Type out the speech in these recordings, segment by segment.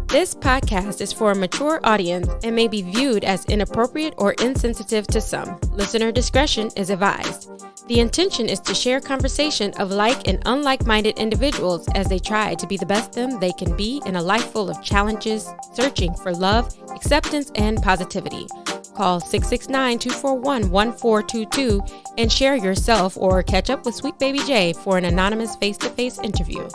This podcast is for a mature audience and may be viewed as inappropriate or insensitive to some. Listener discretion is advised. The intention is to share conversation of like and unlike-minded individuals as they try to be the best them they can be in a life full of challenges, searching for love, acceptance, and positivity. Call 669-241-1422 and share yourself or catch up with Sweet Baby J for an anonymous face-to-face interview.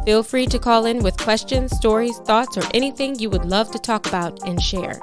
Feel free to call in with questions, stories, thoughts, or anything you would love to talk about and share.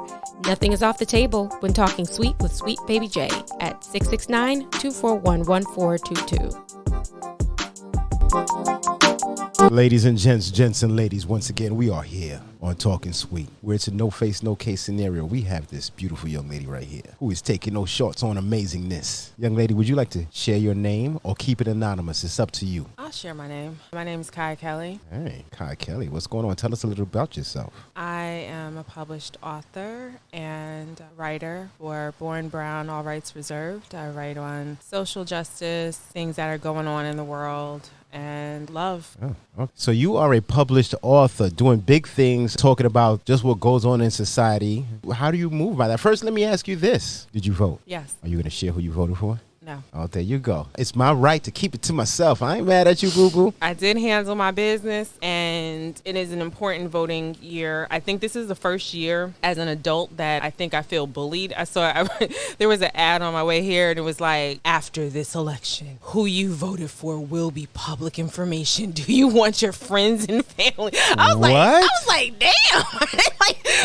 Nothing is off the table when talking sweet with Sweet Baby J at 669-241-1422. Ladies and gents and ladies, once again, we are here on Talking Sweet, where it's a no-face, no-case scenario. We have this beautiful young lady right here who is taking no shorts on amazingness. Young lady, would you like to share your name or keep it anonymous? It's up to you. I'll share my name. My name is Kai Kelly. Hey, Kai Kelly, what's going on? Tell us a little about yourself. I am a published author and writer for Born Brown, All Rights Reserved. I write on social justice, things that are going on in the world, and love. Oh, okay. So you are a published author doing big things, talking about just what goes on in society. How do you move by that? First, let me ask you this. Did you vote? Yes. Are you going to share who you voted for? No. Oh, there you go. It's my right to keep it to myself. I ain't mad at you, boo-boo. I did handle my business, and it is an important voting year. I think this is the first year as an adult that I think I feel bullied. There was an ad on my way here, and it was like, after this election, who you voted for will be public information. Do you want your friends and family? I was like, damn.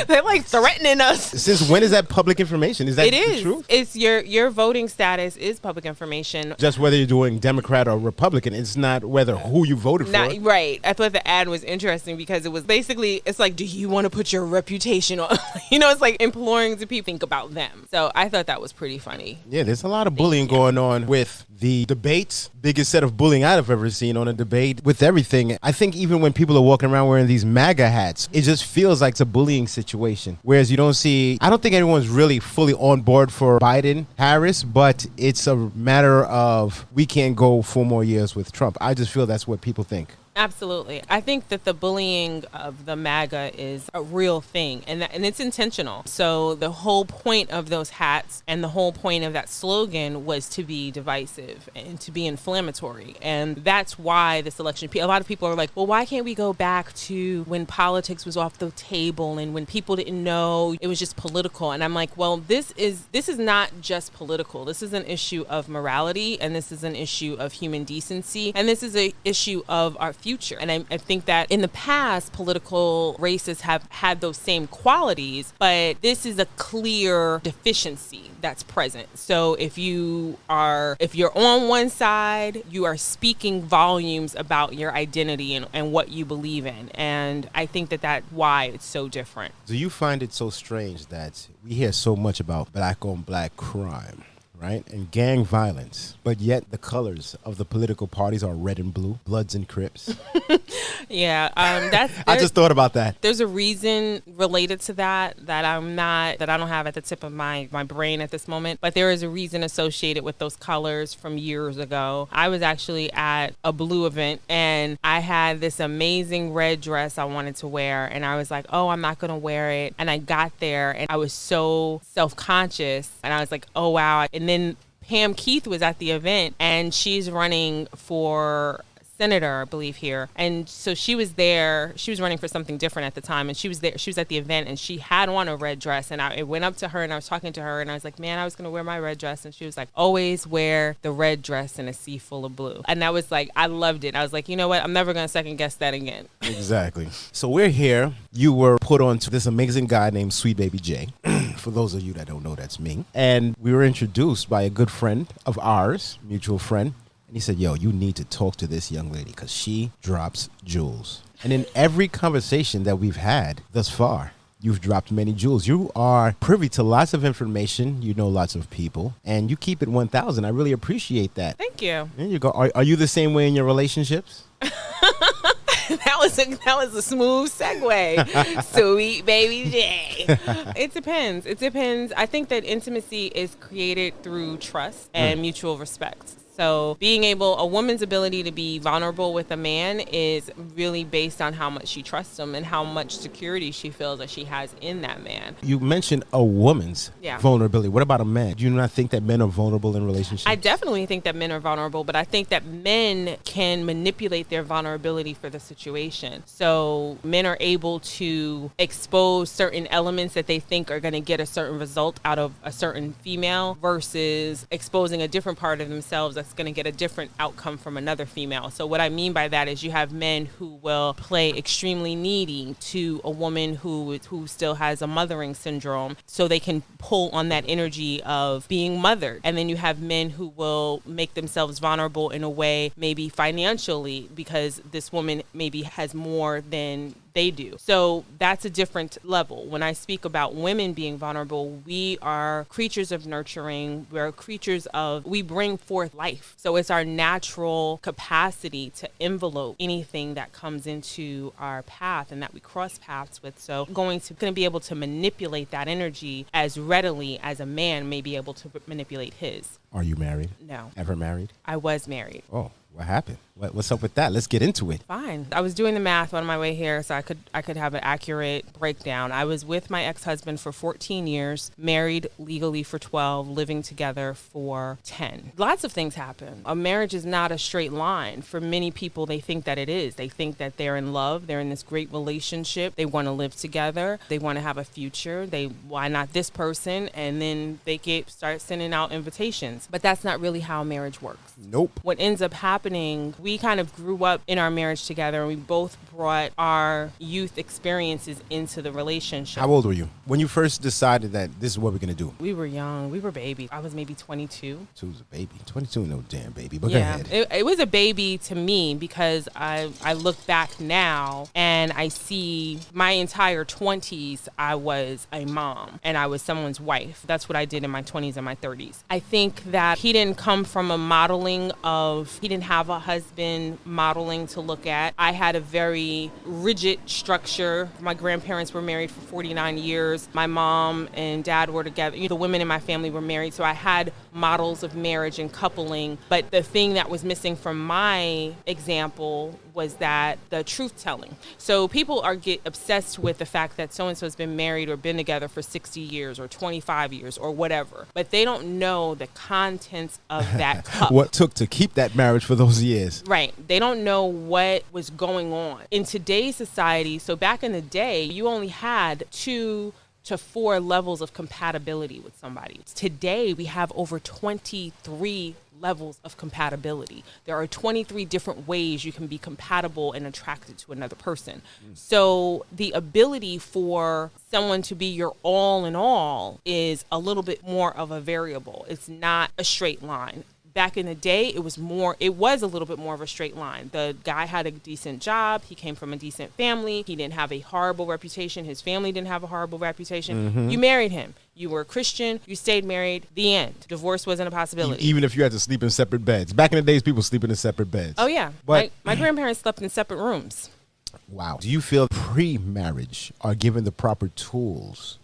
They're like threatening us. Since when is that public information? Is that the truth? It's your voting status is public information. Just whether you're doing Democrat or Republican. It's not whether who you voted for. Right. I thought the ad was interesting because it was basically, it's like, do you want to put your reputation on? It's like imploring the people think about them. So I thought that was pretty funny. Yeah, there's a lot of bullying going on with the debates. Biggest set of bullying I've ever seen on a debate with everything. I think even when people are walking around wearing these MAGA hats, it just feels like it's a bullying situation. Whereas you don't see, I don't think anyone's really fully on board for Biden, Harris, but it's a matter of we can't go 4 more years with Trump. I just feel that's what people think. Absolutely. I think that the bullying of the MAGA is a real thing, and it's intentional. So the whole point of those hats and the whole point of that slogan was to be divisive and to be inflammatory. And that's why this election, a lot of people are like, well, why can't we go back to when politics was off the table and when people didn't know, it was just political? And I'm like, well, this is not just political. This is an issue of morality, and this is an issue of human decency, and this is an issue of our future. And I think that in the past, political races have had those same qualities, but this is a clear deficiency that's present. So if you're on one side, you are speaking volumes about your identity and what you believe in. And I think that's why it's so different. Do you find it so strange that we hear so much about black on black crime, right, and gang violence, but yet the colors of the political parties are red and blue, Bloods and Crips? Yeah, I just thought about that. There's a reason related to that I don't have at the tip of my brain at this moment, but there is a reason associated with those colors from years ago. I was actually at a blue event, and I had this amazing red dress I wanted to wear, and I was like, oh, I'm not gonna wear it. And I got there, and I was so self-conscious, and I was like, oh wow. And then Pam Keith was at the event, and she's running for senator, I believe, here. And so she was there. She was running for something different at the time, and she was there. She was at the event, and she had on a red dress. And I went up to her, and I was talking to her, and I was like, man, I was going to wear my red dress. And she was like, always wear the red dress in a sea full of blue. And I was like, I loved it. I was like, you know what? I'm never going to second guess that again. Exactly. So we're here. You were put on to this amazing guy named Sweet Baby J. For those of you that don't know, that's me. And we were introduced by a good friend of ours, mutual friend. And he said, yo, you need to talk to this young lady because she drops jewels. And in every conversation that we've had thus far, you've dropped many jewels. You are privy to lots of information. You know lots of people. And you keep it 1,000. I really appreciate that. Thank you. There you go. Are you the same way in your relationships? That was a smooth segue. Sweet Baby J. It depends. I think that intimacy is created through trust and mutual respect. So a woman's ability to be vulnerable with a man is really based on how much she trusts him and how much security she feels that she has in that man. You mentioned a woman's vulnerability. What about a man? Do you not think that men are vulnerable in relationships? I definitely think that men are vulnerable, but I think that men can manipulate their vulnerability for the situation. So men are able to expose certain elements that they think are going to get a certain result out of a certain female versus exposing a different part of themselves that's going to get a different outcome from another female. So what I mean by that is you have men who will play extremely needy to a woman who still has a mothering syndrome, so they can pull on that energy of being mothered. And then you have men who will make themselves vulnerable in a way, maybe financially, because this woman maybe has more than they do. So that's a different level. When I speak about women being vulnerable, we are creatures of nurturing. We bring forth life. So it's our natural capacity to envelope anything that comes into our path and that we cross paths with. So going to be able to manipulate that energy as readily as a man may be able to manipulate his. Are you married? No. Ever married? I was married. Oh, what happened? What's up with that? Let's get into it. Fine. I was doing the math on my way here so I could have an accurate breakdown. I was with my ex-husband for 14 years, married legally for 12, living together for 10. Lots of things happen. A marriage is not a straight line. For many people, they think that it is. They think that they're in love. They're in this great relationship. They want to live together. They want to have a future. Why not this person? And then they start sending out invitations. But that's not really how marriage works. Nope. What ends up happening, we kind of grew up in our marriage together, and we both brought our youth experiences into the relationship. How old were you when you first decided that this is what we're going to do? We were young. We were babies. I was maybe 22. 22 was a baby. 22, no damn baby. But go ahead. It was a baby to me because I look back now and I see my entire 20s, I was a mom and I was someone's wife. That's what I did in my 20s and my 30s. I think that he didn't come from a modeling he didn't have a husband modeling to look at. I had a very rigid structure. My grandparents were married for 49 years. My mom and dad were together. The women in my family were married, so I had models of marriage and coupling. But the thing that was missing from my example was that the truth telling. So people get obsessed with the fact that so-and-so has been married or been together for 60 years or 25 years or whatever, but they don't know the contents of that cup. What took to keep that marriage for those years. Right. They don't know what was going on. In today's society, so back in the day, you only had 2 to 4 levels of compatibility with somebody. Today, we have over 23 levels of compatibility. There are 23 different ways you can be compatible and attracted to another person. So the ability for someone to be your all in all is a little bit more of a variable. It's not a straight line. Back in the day, it was a little bit more of a straight line. The guy had a decent job. He came from a decent family. He didn't have a horrible reputation. His family didn't have a horrible reputation. Mm-hmm. You married him. You were a Christian. You stayed married. The end. Divorce wasn't a possibility. Even if you had to sleep in separate beds. Back in the days, people sleep in separate beds. Oh, yeah. But my grandparents slept in separate rooms. Wow. Do you feel pre-marriage are given the proper tools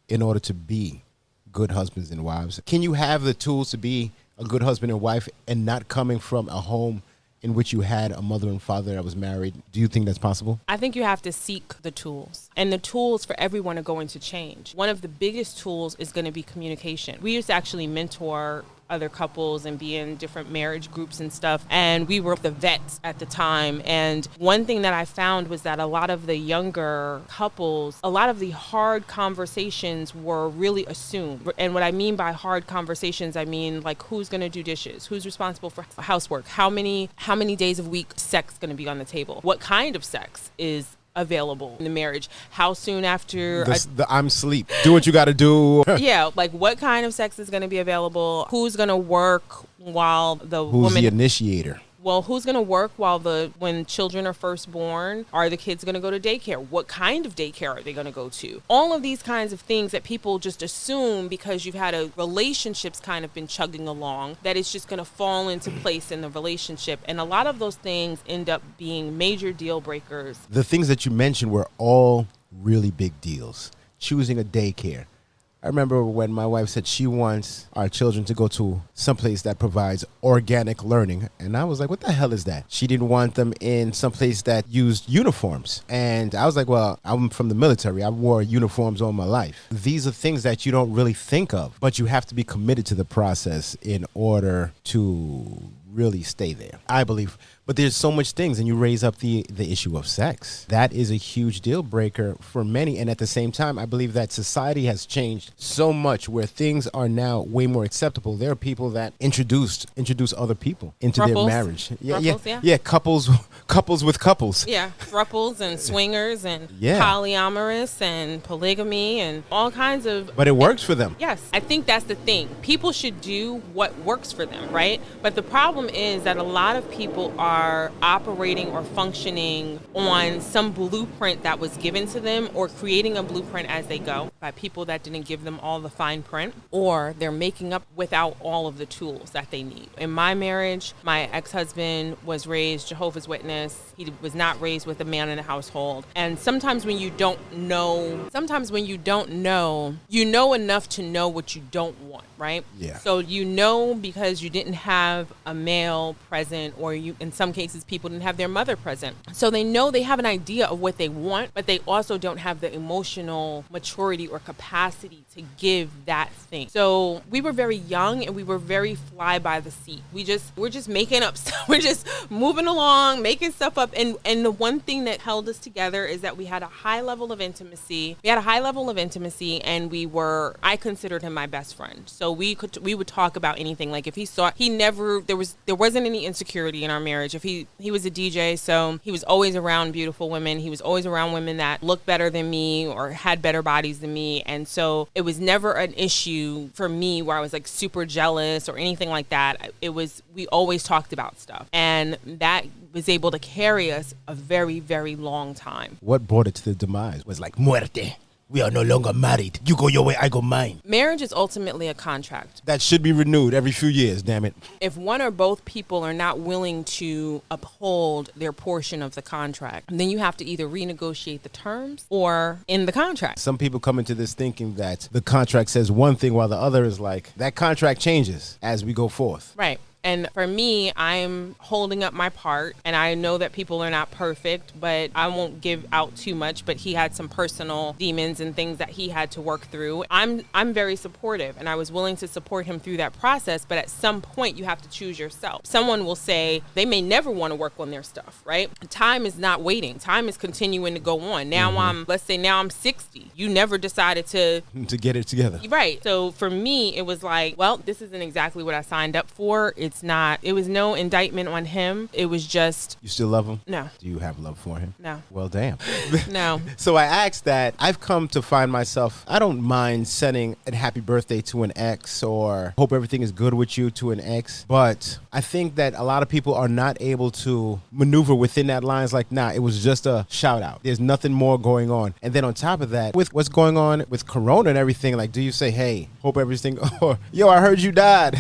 in order to be good husbands and wives? Can you have the tools to be a good husband and wife and not coming from a home in which you had a mother and father that was married? Do you think that's possible? I think you have to seek the tools. And the tools for everyone are going to change. One of the biggest tools is going to be communication. We used to actually mentor other couples and be in different marriage groups and stuff. And we were the vets at the time. And one thing that I found was that a lot of the younger couples, a lot of the hard conversations were really assumed. And what I mean by hard conversations, I mean like who's going to do dishes? Who's responsible for housework? How many days a week sex going to be on the table? What kind of sex is available in the marriage? How soon after I'm sleep, do what you got to do? Yeah, like what kind of sex is going to be available? Who's going to work while who's the initiator? Well, who's going to work when children are first born? Are the kids going to go to daycare? What kind of daycare are they going to go to? All of these kinds of things that people just assume because you've had a relationship's kind of been chugging along, that it's just going to fall into place in the relationship. And a lot of those things end up being major deal breakers. The things that you mentioned were all really big deals. Choosing a daycare, I remember when my wife said she wants our children to go to someplace that provides organic learning. And I was like, what the hell is that? She didn't want them in someplace that used uniforms. And I was like, well, I'm from the military. I wore uniforms all my life. These are things that you don't really think of, but you have to be committed to the process in order to really stay there, I believe. But there's so much things, and you raise up the issue of sex. That is a huge deal breaker for many. And at the same time, I believe that society has changed so much where things are now way more acceptable. There are people that introduce other people into their marriage. Yeah, couples with couples. Yeah, thruples and swingers and polyamorous and polygamy and all kinds of. But it works for them. Yes, I think that's the thing. People should do what works for them, right? But the problem is that a lot of people are operating or functioning on some blueprint that was given to them, or creating a blueprint as they go by people that didn't give them all the fine print, or they're making up without all of the tools that they need. In my marriage, my ex-husband was raised Jehovah's Witness. He was not raised with a man in the household. And sometimes when you don't know, you know enough to know what you don't want, right? Yeah. So you know because you didn't have a male present, or you, in some cases, people didn't have their mother present. So they know, they have an idea of what they want, but they also don't have the emotional maturity or capacity to give that thing. So we were very young and we were very fly by the seat. We're just making up stuff. We're just moving along, making stuff up. And the one thing that held us together is that we had a high level of intimacy. And I considered him my best friend. So we would talk about anything. Like if there wasn't any insecurity in our marriage. If he was a DJ, so he was always around beautiful women. He was always around women that looked better than me or had better bodies than me. And so it was never an issue for me where I was like super jealous or anything like that. We always talked about stuff. And that was able to carry us a very, very long time. What brought it to the demise was like muerte. We are no longer married. You go your way, I go mine. Marriage is ultimately a contract that should be renewed every few years, damn it. If one or both people are not willing to uphold their portion of the contract, then you have to either renegotiate the terms or end the contract. Some people come into this thinking that the contract says one thing while the other is like, that contract changes as we go forth. Right. And for me, I'm holding up my part, and I know that people are not perfect, but I won't give out too much. But he had some personal demons and things that he had to work through. I'm very supportive, and I was willing to support him through that process. But at some point, you have to choose yourself. Someone will say they may never want to work on their stuff, right? Time is not waiting. Time is continuing to go on. Now let's say I'm 60. You never decided to get it together. Right. So for me, it was like, well, this isn't exactly what I signed up for. It was no indictment on him. It was just. You still love him? No. Do you have love for him? No. Well, damn. No. So I asked that. I've come to find myself, I don't mind sending a happy birthday to an ex or hope everything is good with you to an ex. But I think that a lot of people are not able to maneuver within that line. It's like, nah, it was just a shout out. There's nothing more going on. And then on top of that, with what's going on with Corona and everything, like, do you say, hey, hope everything, or yo, I heard you died?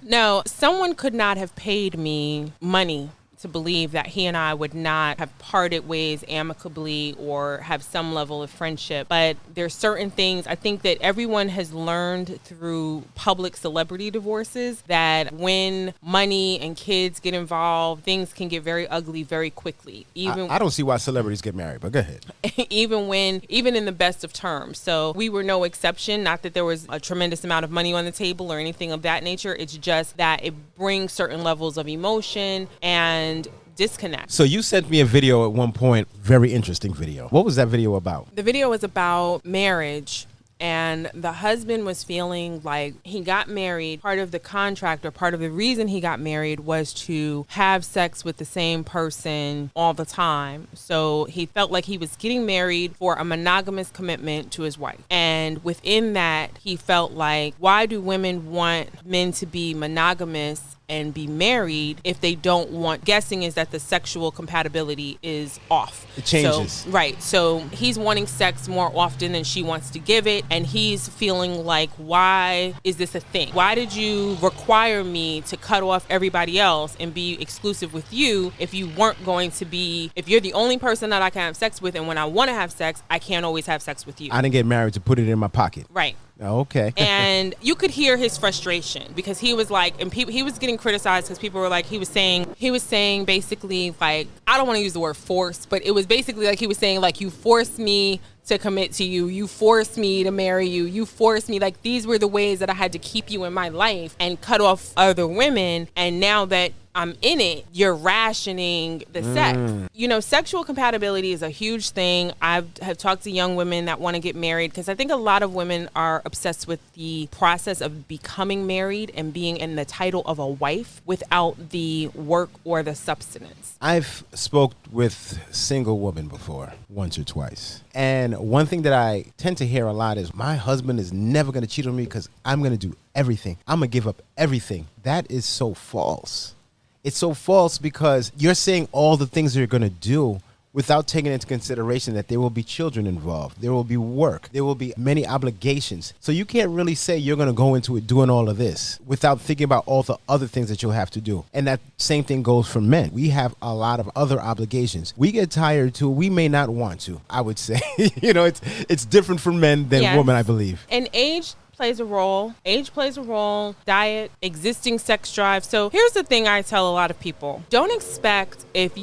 No, someone could not have paid me money to believe that he and I would not have parted ways amicably or have some level of friendship. But there's certain things I think that everyone has learned through public celebrity divorces, that when money and kids get involved, things can get very ugly very quickly. I don't see why celebrities get married, but go ahead. even in the best of terms. So we were no exception. Not that there was a tremendous amount of money on the table or anything of that nature. It's just that it brings certain levels of emotion and disconnect. So you sent me a video at one point, very interesting video. What was that video about? The video was about marriage. And the husband was feeling like he got married. Part of the contract, or part of the reason he got married, was to have sex with the same person all the time. So he felt like he was getting married for a monogamous commitment to his wife. And within that, he felt like, why do women want men to be monogamous and be married if they don't want? Guessing is that the sexual compatibility is off. It changes. So, right. So he's wanting sex more often than she wants to give it. And he's feeling like, why is this a thing? Why did you require me to cut off everybody else and be exclusive with you if you weren't going to be, if you're the only person that I can have sex with, and when I want to have sex, I can't always have sex with you? I didn't get married to put it in my pocket. Right. Okay. And you could hear his frustration because he was like, and he was getting criticized because people were like, he was saying basically like, I don't want to use the word force, but it was basically like he was saying like, you forced me to commit to you. You forced me to marry you. You forced me. Like, these were the ways that I had to keep you in my life and cut off other women. And now that I'm in it, you're rationing the sex. You know, sexual compatibility is a huge thing. I have talked to young women that want to get married because I think a lot of women are obsessed with the process of becoming married and being in the title of a wife without the work or the substance. I've spoke with single women before, once or twice. And one thing that I tend to hear a lot is my husband is never going to cheat on me because I'm going to do everything. I'm going to give up everything. That is so false. It's so false because you're saying all the things you're going to do without taking into consideration that there will be children involved. There will be work. There will be many obligations. So you can't really say you're going to go into it doing all of this without thinking about all the other things that you'll have to do. And that same thing goes for men. We have a lot of other obligations. We get tired too. We may not want to, I would say. You know, it's different for men than women, I believe. And age plays a role. Age plays a role. Diet, existing sex drive. So here's the thing I tell a lot of people. Don't expect let's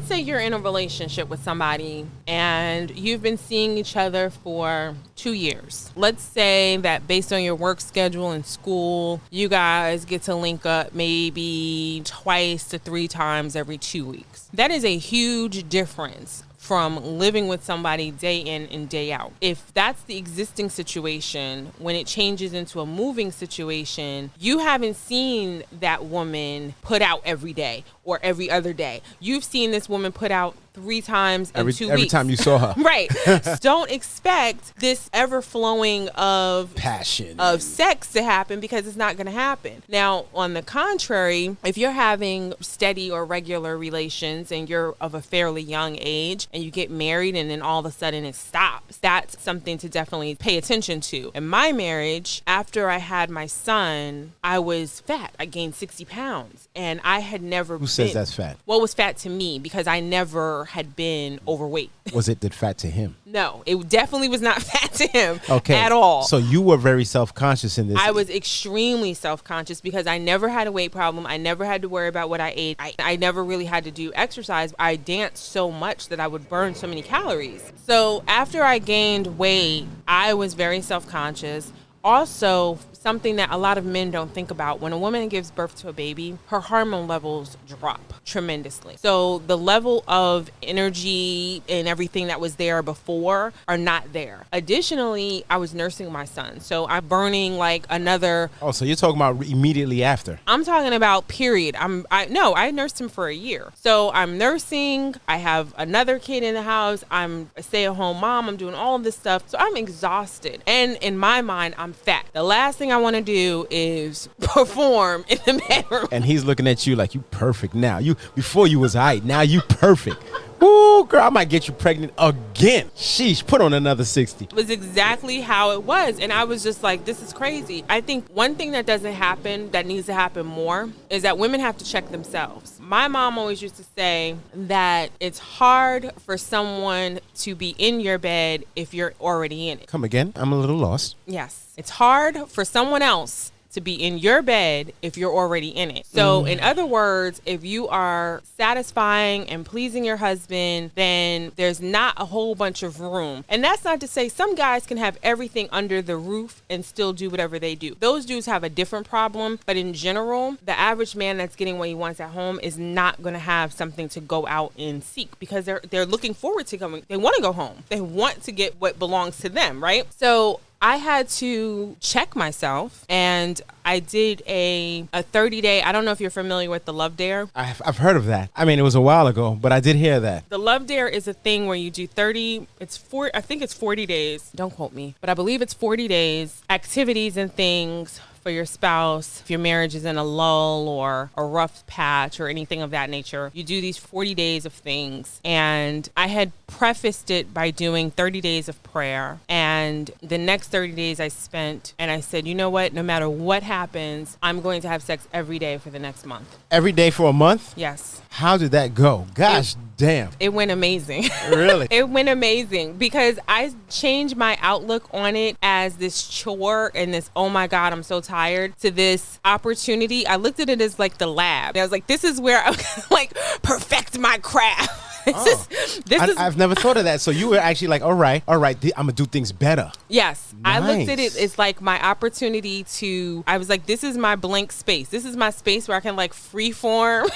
say you're in a relationship with somebody and you've been seeing each other for 2 years. Let's say that based on your work schedule and school, you guys get to link up maybe twice to 3 times every 2 weeks. That is a huge difference from living with somebody day in and day out. If that's the existing situation, when it changes into a moving situation, you haven't seen that woman put out every day or every other day. You've seen this woman put out 3 times in 2 weeks. Every time you saw her. Right. Don't expect this ever flowing of passion, of sex to happen because it's not going to happen. Now, on the contrary, if you're having steady or regular relations and you're of a fairly young age and you get married and then all of a sudden it stops, that's something to definitely pay attention to. In my marriage, after I had my son, I was fat. I gained 60 pounds and I had never Who says that's fat? Well, it was fat to me because I never had been overweight. Was it fat to him? No, it definitely was not fat to him okay. at all. So you were very self-conscious in this. I was extremely self-conscious because I never had a weight problem. I never had to worry about what I ate. I never really had to do exercise. I danced so much that I would burn so many calories. So after I gained weight, I was very self-conscious. Also, something that a lot of men don't think about, when a woman gives birth to a baby, her hormone levels drop tremendously. So the level of energy and everything that was there before are not there. Additionally, I was nursing my son. So I'm burning like another... Oh, so you're talking about immediately after. I'm talking about period. I nursed him for a year. So I'm nursing. I have another kid in the house. I'm a stay-at-home mom. I'm doing all of this stuff. So I'm exhausted. And in my mind, I'm fat. The last thing I want to do is perform in the bedroom. And he's looking at you like, you perfect now. Before you was aight, now you perfect. Ooh, girl, I might get you pregnant again. Sheesh, put on another 60. It was exactly how it was. And I was just like, this is crazy. I think one thing that doesn't happen, that needs to happen more, is that women have to check themselves. My mom always used to say that it's hard for someone to be in your bed if you're already in it. Come again? I'm a little lost. Yes. It's hard for someone else to be in your bed if you're already in it. So in other words, if you are satisfying and pleasing your husband, then there's not a whole bunch of room. And that's not to say some guys can have everything under the roof and still do whatever they do. Those dudes have a different problem. But in general, the average man that's getting what he wants at home is not going to have something to go out and seek because they're looking forward to coming. They want to go home. They want to get what belongs to them, right? So I had to check myself, and I did a 30-day, I don't know if you're familiar with the Love Dare. I've heard of that. I mean, it was a while ago, but I did hear that. The Love Dare is a thing where you do I think it's 40 days. Don't quote me, but I believe it's 40 days, activities and things for your spouse, if your marriage is in a lull or a rough patch or anything of that nature, you do these 40 days of things. And I had prefaced it by doing 30 days of prayer. And the next 30 days I spent, and I said, you know what? No matter what happens, I'm going to have sex every day for the next month. Every day for a month? Yes. How did that go? Gosh, damn. It went amazing. Really? It went amazing because I changed my outlook on it as this chore and this, oh my God, I'm so tired, to this opportunity. I looked at it as like the lab. I was like, this is where I'm gonna like perfect my craft. I've never thought of that. So you were actually like, all right, I'm going to do things better. Yes. Nice. I looked at it as like my opportunity I was like, this is my blank space. This is my space where I can like free form.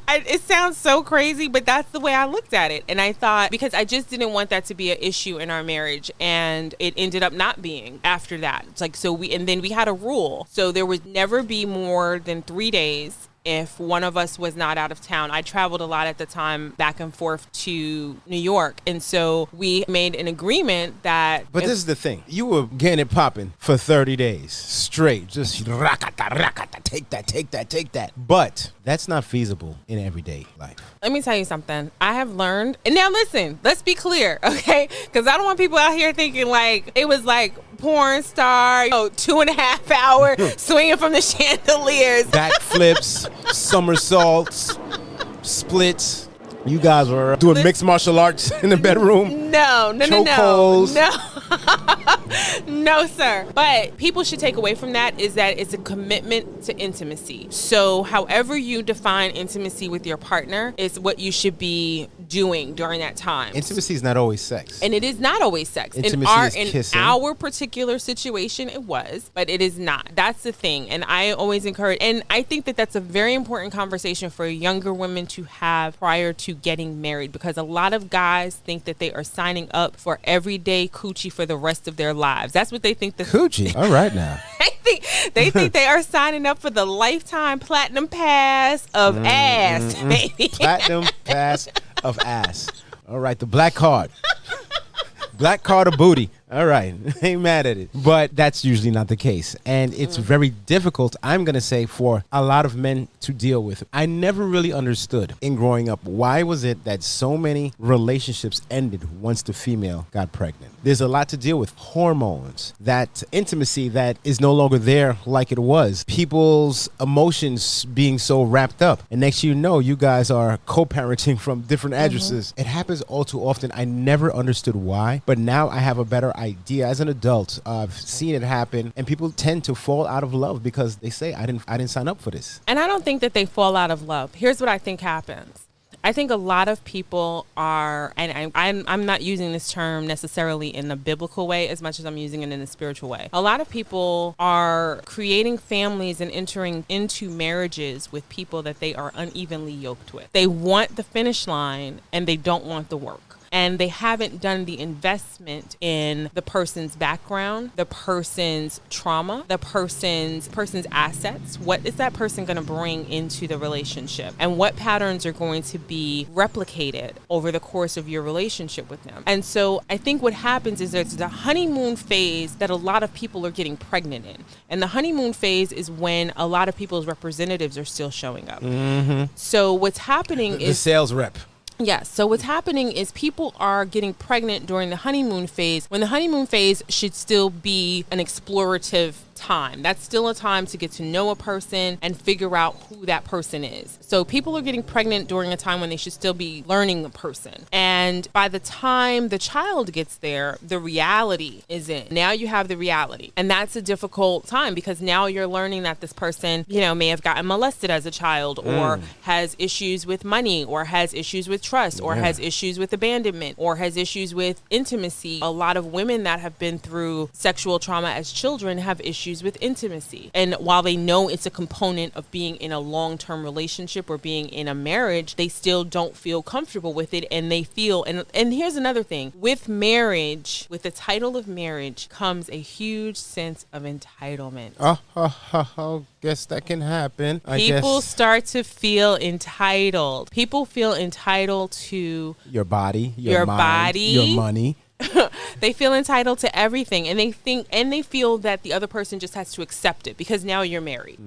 It sounds so crazy, but that's the way I looked at it. And I thought, because I just didn't want that to be an issue in our marriage. And it ended up not being after that. It's like, and then we had a rule. So there would never be more than 3 days if one of us was not out of town. I traveled a lot at the time back and forth to New York. And so we made an agreement that... But this is the thing. You were getting it popping for 30 days straight. Just rakata, take that. But that's not feasible in everyday life. Let me tell you something. I have learned... And now listen, let's be clear, okay? Because I don't want people out here thinking like it was like porn star, 2.5 hour swinging from the chandeliers. Backflips, somersaults, splits. You guys were doing mixed martial arts in the bedroom? No. Chokeholds. No, sir. But people should take away from that is that it's a commitment to intimacy. So however you define intimacy with your partner is what you should be doing during that time. Intimacy is not always sex. And it is not always sex. Intimacy is kissing. In our particular situation, it was, but it is not. That's the thing. And I always encourage, and I think that that's a very important conversation for younger women to have prior to getting married, because a lot of guys think that they are signing up for everyday coochie for the rest of their lives. That's what they think. Coochie? All right now. They think they are signing up for the lifetime platinum pass of ass, baby. Platinum pass of ass. All right, the black card. Black card of booty. All right. Ain't mad at it. But that's usually not the case. And it's very difficult, I'm going to say, for a lot of men to deal with. I never really understood in growing up, why was it that so many relationships ended once the female got pregnant? There's a lot to deal with. Hormones, that intimacy that is no longer there like it was. People's emotions being so wrapped up. And next you know, you guys are co-parenting from different addresses. It happens all too often. I never understood why. But now I have a better idea. As an adult, I've seen it happen, and people tend to fall out of love because they say, I didn't sign up for this. And I don't think that they fall out of love. Here's what I think happens. I think a lot of people are, and I'm not using this term necessarily in a biblical way as much as I'm using it in a spiritual way. A lot of people are creating families and entering into marriages with people that they are unevenly yoked with. They want the finish line and they don't want the work. And they haven't done the investment in the person's background, the person's trauma, the person's assets. What is that person going to bring into the relationship? And what patterns are going to be replicated over the course of your relationship with them? And so I think what happens is there's the honeymoon phase that a lot of people are getting pregnant in. And the honeymoon phase is when a lot of people's representatives are still showing up. Mm-hmm. So what's happening is... The sales rep. Yes. So what's happening is people are getting pregnant during the honeymoon phase, when the honeymoon phase should still be an explorative time. That's still a time to get to know a person and figure out who that person is. So people are getting pregnant during a time when they should still be learning the person. And by the time the child gets there, the reality is in. Now you have the reality. And that's a difficult time because now you're learning that this person, may have gotten molested as a child or has issues with money or has issues with trust or has issues with abandonment or has issues with intimacy. A lot of women that have been through sexual trauma as children have issues with intimacy. And while they know it's a component of being in a long-term relationship or being in a marriage, they still don't feel comfortable with it. And they feel, and here's another thing, with marriage, with the title of marriage comes a huge sense of entitlement. Guess that can happen. People start to feel entitled. People feel entitled to your body, your mind, body, your money. They feel entitled to everything, and they feel that the other person just has to accept it because now you're married.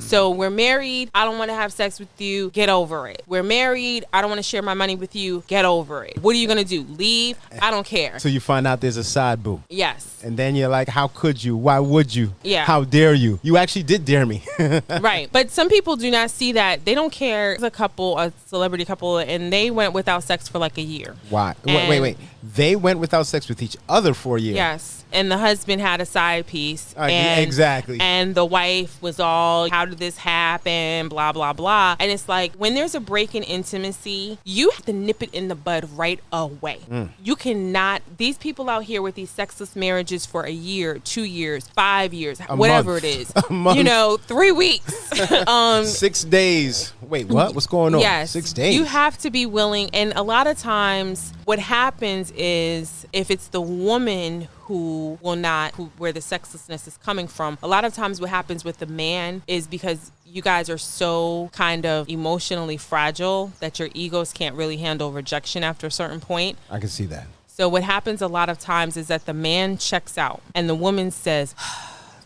So we're married. I don't want to have sex with you. Get over it. We're married. I don't want to share my money with you. Get over it. What are you going to do? Leave? I don't care. So you find out there's a side boo. Yes. And then you're like, how could you? Why would you? Yeah. How dare you? You actually did dare me. Right. But some people do not see that. They don't care. There's a celebrity couple, and they went without sex for like a year. Why? Wait. They went without sex with each other for a year. Yes. And the husband had a side piece. Exactly. And the wife was all, how did this happen? Blah, blah, blah. And it's like, when there's a break in intimacy, you have to nip it in the bud right away. You cannot, these people out here with these sexless marriages for a year, 2 years, 5 years, whatever month. it is. A month. 3 weeks. 6 days. Wait, what? What's going on? Yes. 6 days. You have to be willing. And a lot of times what happens is if it's the woman where the sexlessness is coming from, a lot of times what happens with the man is because you guys are so kind of emotionally fragile that your egos can't really handle rejection after a certain point. I can see that. So what happens a lot of times is that the man checks out and the woman says,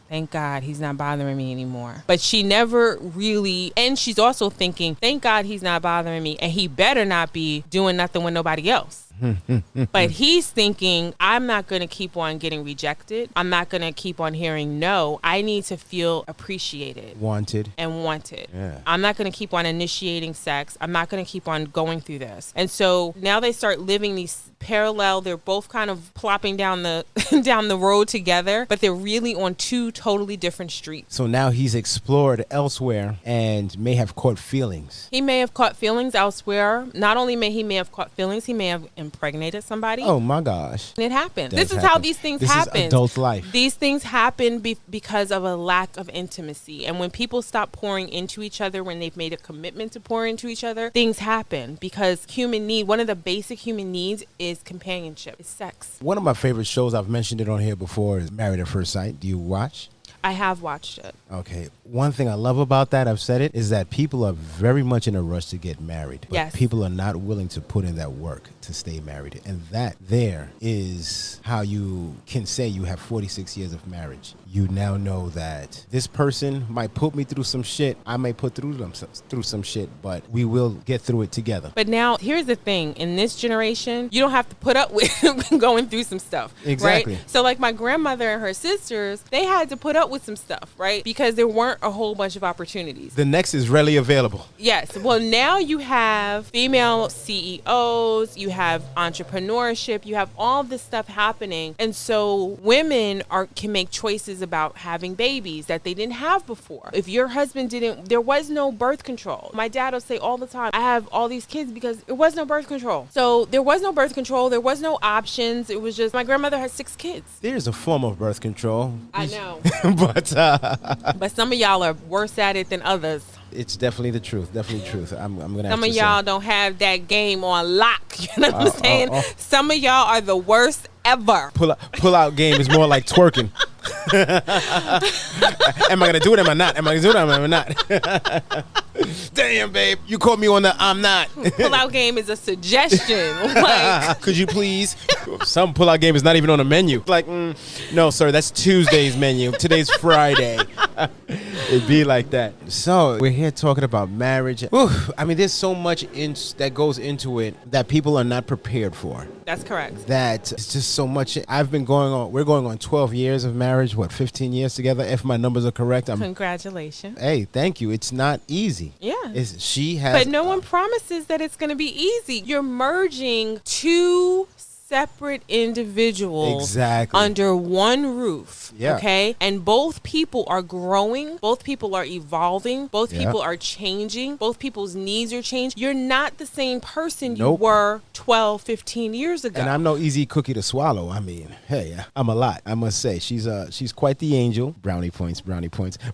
thank God he's not bothering me anymore. But she never really, and she's also thinking, thank God he's not bothering me, and he better not be doing nothing with nobody else. But he's thinking, I'm not going to keep on getting rejected. I'm not going to keep on hearing no. I need to feel appreciated. Wanted. Yeah. I'm not going to keep on initiating sex. I'm not going to keep on going through this. And so now they start living these parallel. They're both kind of plopping down the down the road together, but they're really on two totally different streets. So now he's explored elsewhere and may have caught feelings. He may have caught feelings elsewhere. Not only may he have caught feelings, he may have impregnated somebody. Oh my gosh. And it happens. This is how these things happen. This is adult life. These things happen because of a lack of intimacy. And when people stop pouring into each other, when they've made a commitment to pour into each other, things happen because one of the basic human needs is companionship, is sex. One of my favorite shows, I've mentioned it on here before, is Married at First Sight. Do you watch? I have watched it. Okay. One thing I love about that, I've said it, is that people are very much in a rush to get married. But yes. People are not willing to put in that work to stay married. And that there is how you can say you have 46 years of marriage. You now know that this person might put me through some shit. I may put through some shit, but we will get through it together. But now, here's the thing. In this generation, you don't have to put up with going through some stuff. Exactly. Right? So like my grandmother and her sisters, they had to put up with some stuff, right? Because there weren't a whole bunch of opportunities. The next is readily available. Yes. Well, now you have female CEOs, you have entrepreneurship, you have all this stuff happening. And so women can make choices about having babies that they didn't have before. If your husband there was no birth control. My dad will say all the time, I have all these kids because there was no birth control. So there was no birth control. There was no options. It was just, my grandmother had 6 kids. There's a form of birth control. I know. But some of y'all are worse at it than others. It's definitely the truth. Definitely truth. I'm gonna. Some of y'all don't have that game on lock. You know what I'm saying? Some of y'all are the worst ever. Pull out game is more like twerking. Am I gonna do it? Am I not? Am I gonna do it? Am I not? Damn, babe, you caught me on the I'm not. Pull out game is a suggestion. Like, could you please? Some pull out game is not even on the menu. Like, no, sir, that's Tuesday's menu. Today's Friday. It'd be like that. So we're here talking about marriage. Whew, I mean, there's so much that goes into it that people are not prepared for. That's correct. That it's just so much. We're going on 12 years of marriage, 15 years together, if my numbers are correct. Congratulations. Hey, thank you. It's not easy. Yeah. But no one promises that it's going to be easy. You're merging two separate individuals under one roof. Yeah. Okay? And both people are growing. Both people are evolving. Both people are changing. Both people's needs are changing. You're not the same person you were 12, 15 years ago. And I'm no easy cookie to swallow. I mean, hey, I'm a lot. I must say, she's quite the angel. Brownie points.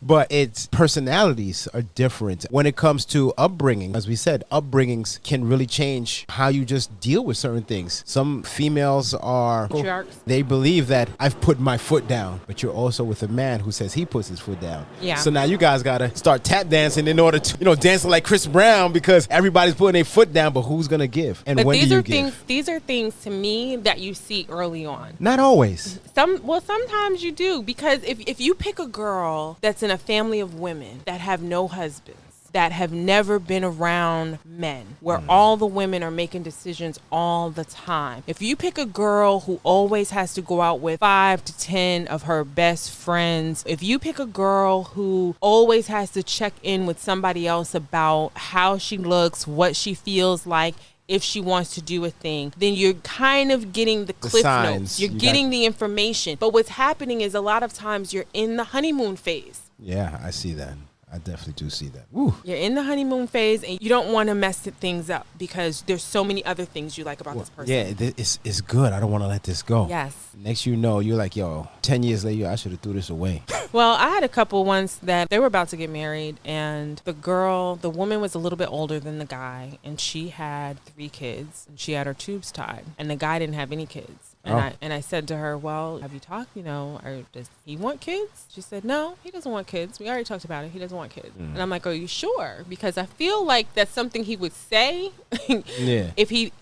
But its personalities are different when it comes to upbringing. As we said, upbringings can really change how you just deal with certain things. Some females are, Patriarchs. they believe that I've put my foot down, but you're also with a man who says he puts his foot down. Yeah. So now you guys got to start tap dancing in order to, dancing like Chris Brown because everybody's putting their foot down, but who's going to give? And But when do you give? These are things to me that you see early on. Not always. Sometimes you do, because if you pick a girl that's in a family of women that have no husbands, that have never been around men, where all the women are making decisions all the time. If you pick a girl who always has to go out with 5 to 10 of her best friends, if you pick a girl who always has to check in with somebody else about how she looks, what she feels like, if she wants to do a thing, then you're kind of getting the cliff notes. You're getting the information. But what's happening is a lot of times you're in the honeymoon phase. Yeah, I see that. I definitely do see that. Woo. You're in the honeymoon phase and you don't want to mess things up because there's so many other things you like about this person. Yeah, it's good. I don't want to let this go. Yes. Next you know, you're like, 10 years later, I should have threw this away. Well, I had a couple once that they were about to get married, and the woman was a little bit older than the guy, and she had 3 kids, and she had her tubes tied, and the guy didn't have any kids. And I said to her, well, have you talked, or does he want kids? She said, no, he doesn't want kids. We already talked about it. He doesn't want kids. And I'm like, are you sure? Because I feel like that's something he would say Yeah.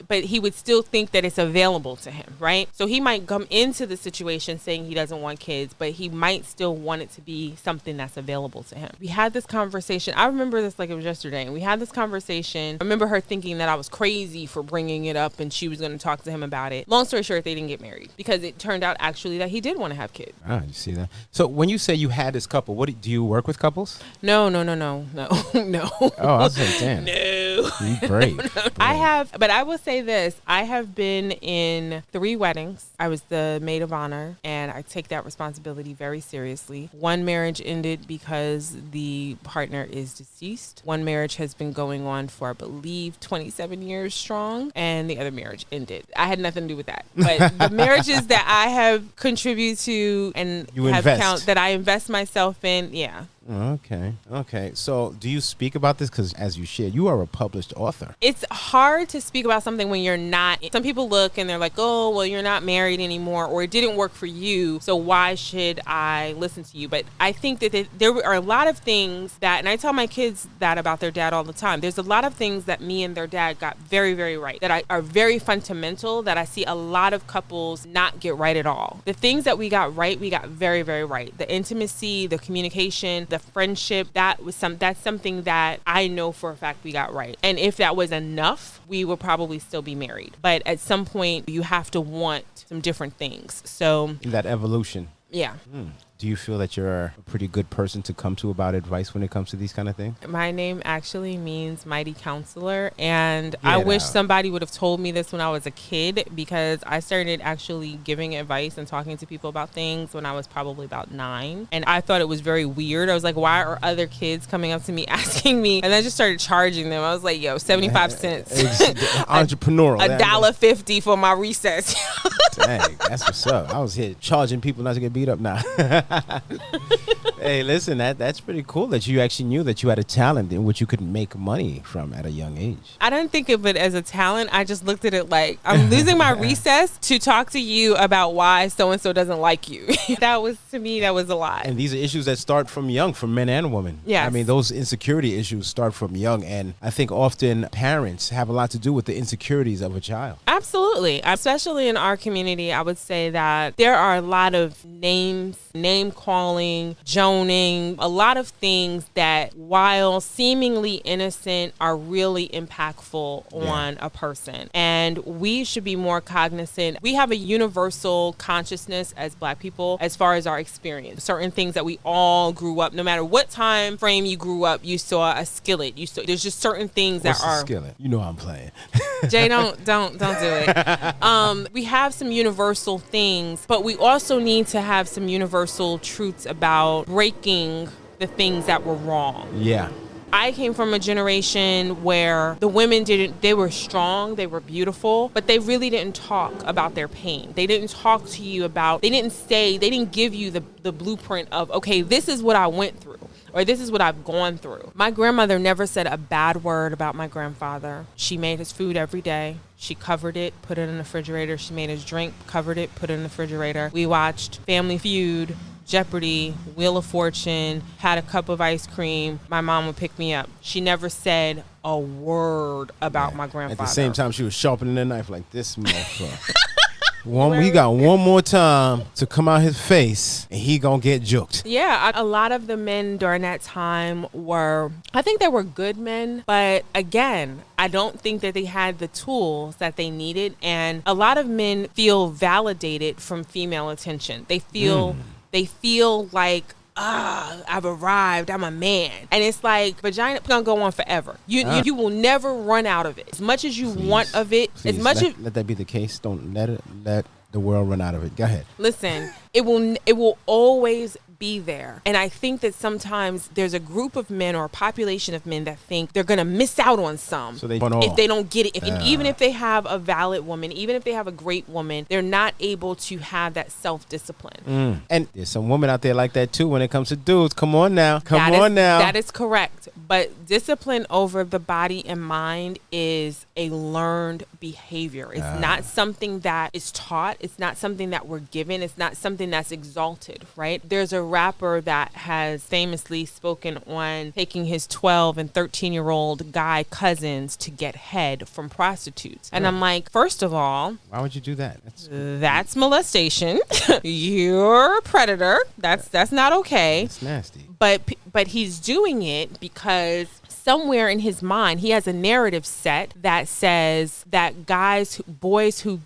but he would still think that it's available to him, right? So he might come into the situation saying he doesn't want kids, but he might still want it to be something that's available to him. We had this conversation. I remember this like it was yesterday. And we had this conversation. I remember her thinking that I was crazy for bringing it up and she was going to talk to him about it. Long story short, they didn't get married because it turned out actually that he did want to have kids. Ah, you see that? So when you say you had this couple, do you work with couples? No. Oh, I was like, damn. No. You brave. I have, but I will say this. I have been in 3 weddings. I was the maid of honor, and I take that responsibility very seriously. One marriage ended because the partner is deceased. One marriage has been going on for, I believe, 27 years strong, and the other marriage ended. I had nothing to do with that. But the marriages that I have contributed to and that I invest myself in, yeah. Okay. So do you speak about this? Because as you shared, you are a published author. It's hard to speak about something when you're not. Some people look and they're like, oh, well, you're not married anymore, or it didn't work for you, so why should I listen to you? But I think that there are a lot of things that, and I tell my kids that about their dad all the time, there's a lot of things that me and their dad got very, very right, that are very fundamental, that I see a lot of couples not get right at all. The things that we got right, we got very, very right. The intimacy, the communication, the friendship, that's something that I know for a fact we got right. And if that was enough, we would probably still be married. But at some point, you have to want some different things. So that evolution. Yeah. Do you feel that you're a pretty good person to come to about advice when it comes to these kind of things? My name actually means mighty counselor, and I wish somebody would have told me this when I was a kid, because I started actually giving advice and talking to people about things when I was probably about 9, and I thought it was very weird. I was like, why are other kids coming up to me asking me? And I just started charging them. I was like, 75 cents. Entrepreneurial. $1.50 for my recess. Dang, that's what's up. I was here charging people not to get beat up now. Hey, listen, that's pretty cool that you actually knew that you had a talent in which you could make money from at a young age. I didn't think of it as a talent. I just looked at it like, I'm losing my recess to talk to you about why so-and-so doesn't like you. To me, that was a lot. And these are issues that start from young, from men and women. Yes. I mean, those insecurity issues start from young. And I think often parents have a lot to do with the insecurities of a child. Absolutely. Especially in our community, I would say that there are a lot of name calling, joning, a lot of things that, while seemingly innocent, are really impactful on a person. And we should be more cognizant. We have a universal consciousness as Black people as far as our experience. Certain things that we all grew up, no matter what time frame you grew up, you saw a skillet. There's just certain things What's that are. A skillet? You know I'm playing. Jay, don't do it. We have some universal things, but we also need to have some universal truths about breaking the things that were wrong. Yeah. I came from a generation where the women they were strong, they were beautiful, but they really didn't talk about their pain. They didn't talk to you about, they didn't give you the blueprint of, okay, this is what I went through. or this is what I've gone through. My grandmother never said a bad word about my grandfather. She made his food every day. She covered it, put it in the refrigerator. She made his drink, covered it, put it in the refrigerator. We watched Family Feud, Jeopardy, Wheel of Fortune, had a cup of ice cream. My mom would pick me up. She never said a word about my grandfather. At the same time, she was sharpening the knife like this motherfucker. He got one more time to come out his face, and he gonna get juked. Yeah, a lot of the men during that time I think they were good men, but again, I don't think that they had the tools that they needed, and a lot of men feel validated from female attention. They feel like, I've arrived, I'm a man. And it's like, vagina gonna go on forever. You will never run out of it. As much as you want of it, let that be the case. Don't let the world run out of it. Go ahead. Listen, it will always be there. And I think that sometimes there's a group of men or a population of men that think they're going to miss out on some if they don't get it. Even if they have a valid woman, even if they have a great woman, they're not able to have that self-discipline. And there's some women out there like that too when it comes to dudes. Come on now. That is correct. But discipline over the body and mind is a learned behavior. It's not something that is taught. It's not something that we're given. It's not something that's exalted, right? There's a rapper that has famously spoken on taking his 12 and 13-year-old guy cousins to get head from prostitutes. And I'm like, first of all, why would you do that? That's molestation. You're a predator. That's not okay. It's nasty. But he's doing it because somewhere in his mind, he has a narrative set that says that boys who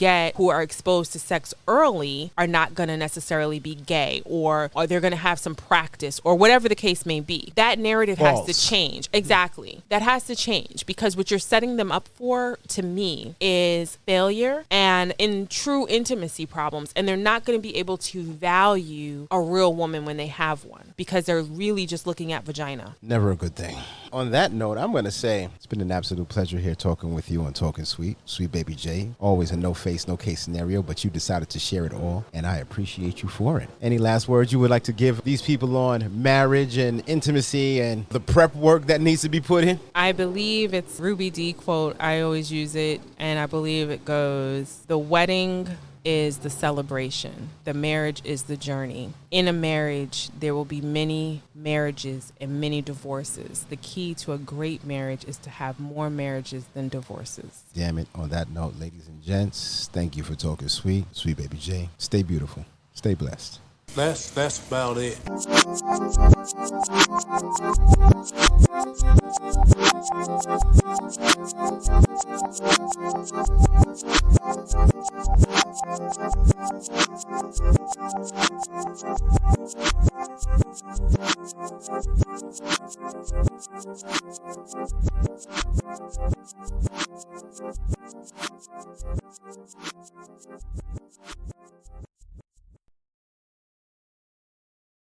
are exposed to sex early are not going to necessarily be gay, or they're going to have some practice, or whatever the case may be. That narrative has to change. Exactly. That has to change, because what you're setting them up for, to me, is failure and in true intimacy problems. And they're not going to be able to value a real woman when they have one, because they're really just looking at vagina. Never a good thing. On that note, I'm going to say it's been an absolute pleasure here talking with you on Talking Sweet. Sweet Baby J. Always a no face, no case scenario, but you decided to share it all, and I appreciate you for it. Any last words you would like to give these people on marriage and intimacy and the prep work that needs to be put in? I believe it's Ruby D quote. I always use it, and I believe it goes, the wedding is the celebration. The marriage is the journey. In a marriage, there will be many marriages and many divorces. The key to a great marriage is to have more marriages than divorces. Damn it. On that note, ladies and gents, thank you for talking sweet. Sweet Baby J. Stay beautiful. Stay blessed. That's about it.